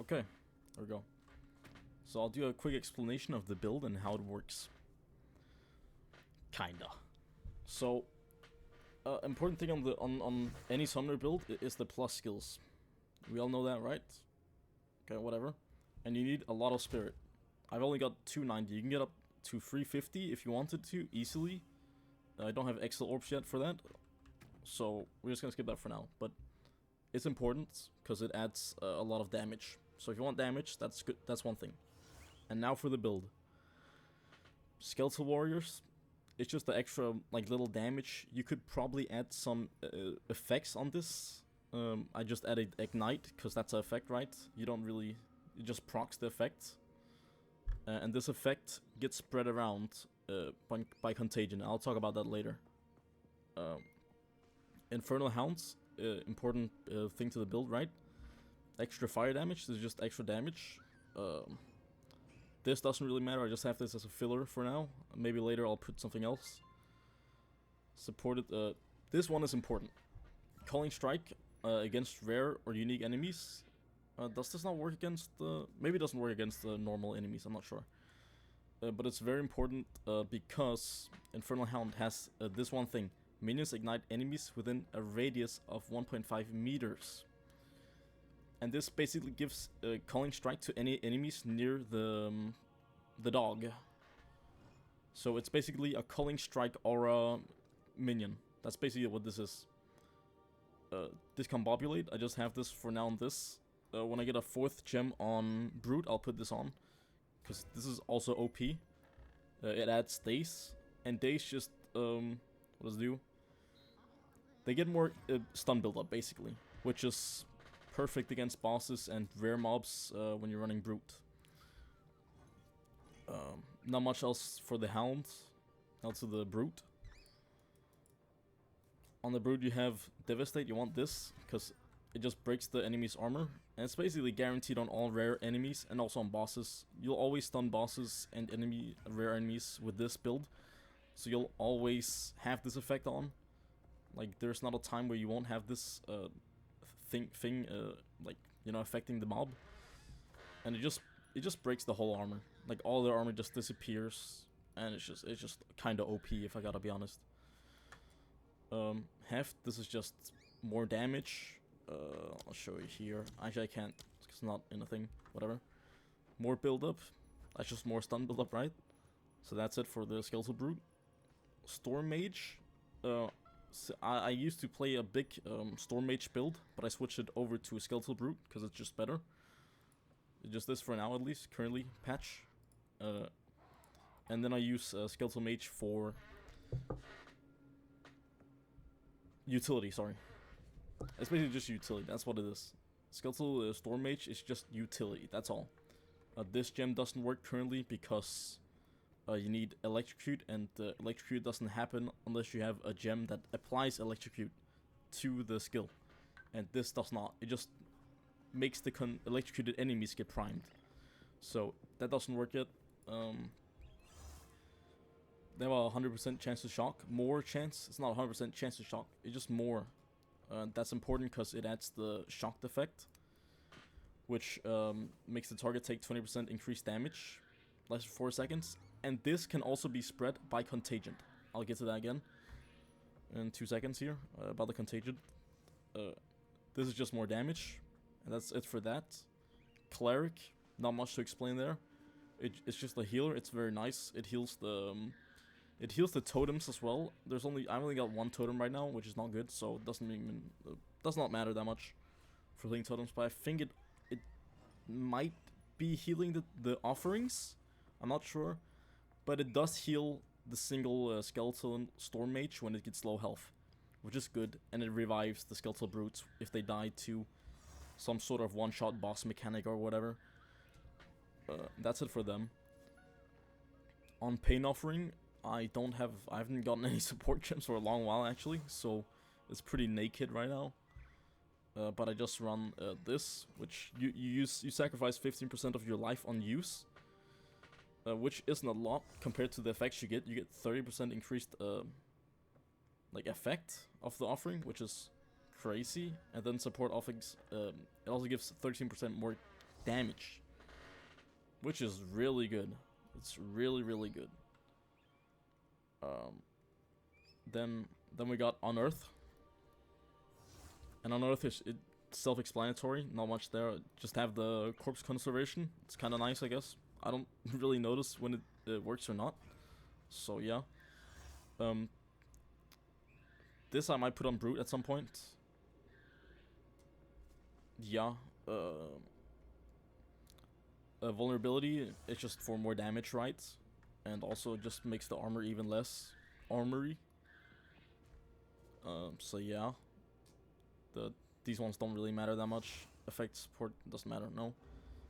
Okay, there we go. So I'll do a quick explanation of the build and how it works. Kinda. So, important thing on any summoner build is the plus skills. We all know that, right? Okay, whatever. And you need a lot of spirit. I've only got 290. You can get up to 350 if you wanted to, easily. I don't have Exile orbs yet for that, so we're just gonna skip that for now. But it's important because it adds a lot of damage. So if you want damage, that's good. That's one thing. And now for the build. Skeletal warriors. It's just the extra like little damage. You could probably add some effects on this. I just added ignite because that's an effect, right? You don't really. It just procs the effect. And this effect gets spread around by Contagion. I'll talk about that later. Infernal Hounds, important thing to the build, right? Extra fire damage, this is just extra damage. This doesn't really matter, I just have this as a filler for now. Maybe later I'll put something else. Supported, this one is important. Calling Strike against rare or unique enemies. Does this not work against maybe it doesn't work against normal enemies, I'm not sure. But it's very important because Infernal Hound has this one thing. Minions ignite enemies within a radius of 1.5 meters. And this basically gives Calling Strike to any enemies near the dog. So it's basically a Calling Strike aura minion. That's basically what this is. Discombobulate, I just have this for now on this. When I get a 4th gem on Brute, I'll put this on. Because this is also OP. It adds Daze. And Daze just, what does it do? They get more stun build-up, basically. Which is perfect against bosses and rare mobs when you're running Brute. Not much else for the Hound. Now to the Brute. On the Brute you have Devastate, you want this, because it just breaks the enemy's armor. And it's basically guaranteed on all rare enemies and also on bosses. You'll always stun bosses and rare enemies with this build. So you'll always have this effect on. Like, there's not a time where you won't have this thing like, you know, affecting the mob. And it just breaks the whole armor. Like, all their armor just disappears. And it's just kind of OP, if I gotta be honest. Heft, this is just more damage. I'll show you here. Actually, I can't. It's not in a thing. Whatever. More build-up. That's just more stun build-up, right? So that's it for the Skeletal Brute. Storm Mage. So I used to play a big Storm Mage build, but I switched it over to a Skeletal Brute because it's just better. It's just this for now, at least. Currently, patch. And then I use Skeletal Mage for utility, sorry. It's basically just utility, that's what it is. Skeletal Storm Mage is just utility, that's all. This gem doesn't work currently because you need Electrocute, and Electrocute doesn't happen unless you have a gem that applies Electrocute to the skill. And this does not, it just makes the electrocuted enemies get primed. So, that doesn't work yet. They have a 100% chance to shock. More chance. It's not a 100% chance to shock. It's just more. That's important because it adds the shocked effect. Which makes the target take 20% increased damage. Lasts for 4 seconds. And this can also be spread by Contagion. I'll get to that again. In 2 seconds here. About the Contagion. This is just more damage. And that's it for that. Cleric. Not much to explain there. It's just a healer. It's very nice. It heals the... It heals the totems as well. I've only got 1 totem right now, which is not good, so it does not matter that much for healing totems. But I think it might be healing the offerings. I'm not sure, but it does heal the single skeletal Storm Mage when it gets low health, which is good, and it revives the Skeletal Brutes if they die to some sort of one-shot boss mechanic or whatever. That's it for them. On Pain Offering, I haven't gotten any support gems for a long while actually, so it's pretty naked right now. But I just run this, which you sacrifice 15% of your life on use, which isn't a lot compared to the effects you get. You get 30% increased like effect of the offering, which is crazy. And then support offerings, it also gives 13% more damage, which is really good. It's really, really good. Then we got Unearth. And Unearth is self-explanatory, not much there. Just have the corpse conservation. It's kind of nice, I guess. I don't really notice when it works or not. So yeah. This I might put on Brute at some point. Yeah. Vulnerability, it's just for more damage, right? And also just makes the armor even less armory. So yeah. These ones don't really matter that much. Effect support doesn't matter, no.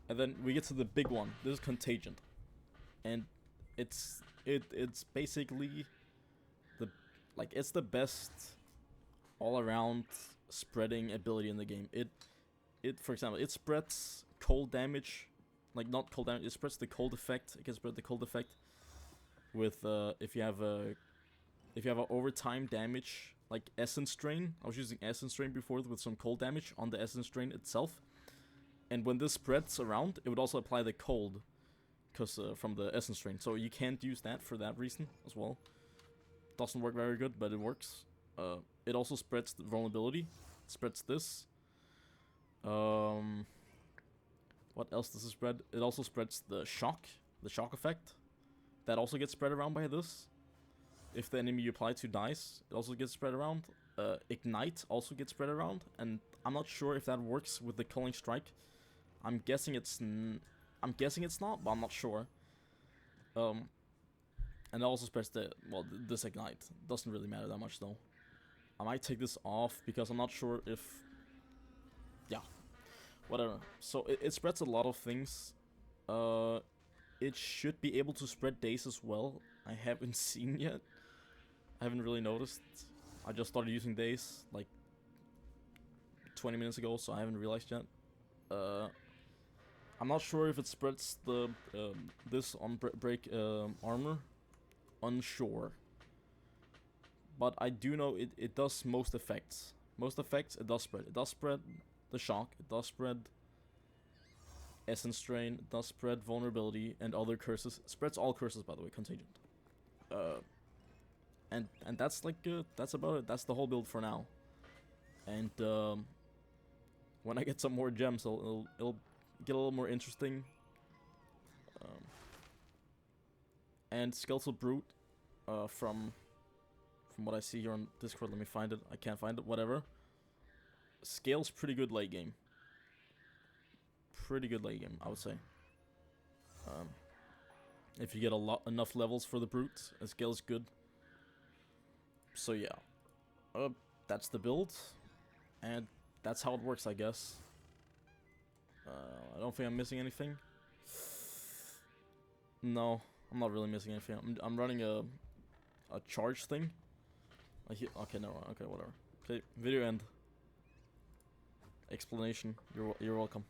And then we get to the big one. This is Contagion. And it's basically it's the best all around spreading ability in the game. For example, it spreads cold damage. Like not cold damage, it spreads the cold effect. It can spread the cold effect with if you have a overtime damage, like Essence Drain. I was using Essence Drain before with some cold damage on the Essence Drain itself. And when this spreads around, it would also apply the cold, because from the Essence Drain. So you can't use that for that reason as well. Doesn't work very good, but it works. It also spreads the vulnerability. It spreads this. What else does it spread? It also spreads the shock effect. That also gets spread around by this. If the enemy you apply to dies, it also gets spread around. Ignite also gets spread around, and I'm not sure if that works with the Culling Strike. I'm guessing it's not, but I'm not sure. And it also spreads this Ignite. Doesn't really matter that much though. I might take this off because I'm not sure if... Yeah. Whatever. So it spreads a lot of things. It should be able to spread days as well. I haven't seen yet. I haven't really noticed. I just started using days like 20 minutes ago, so I haven't realized yet. I'm not sure if it spreads the this on break armor. Unsure. But I do know it does most effects. Most effects it does spread. It does spread the shock. It does spread Essence Drain. It does spread vulnerability and other curses. It spreads all curses, by the way. Contagion. And that's like that's about it. That's the whole build for now. And when I get some more gems, it'll get a little more interesting. And Skeletal Brute, from what I see here on Discord, let me find it. I can't find it. Whatever. Scale's pretty good late game. Pretty good late game, I would say. If you get enough levels for the Brute, scale's good. So yeah, that's the build, and that's how it works, I guess. I don't think I'm missing anything. No, I'm not really missing anything. I'm running a charge thing. Okay, no, okay, whatever. Okay, video end. Explanation. You're welcome.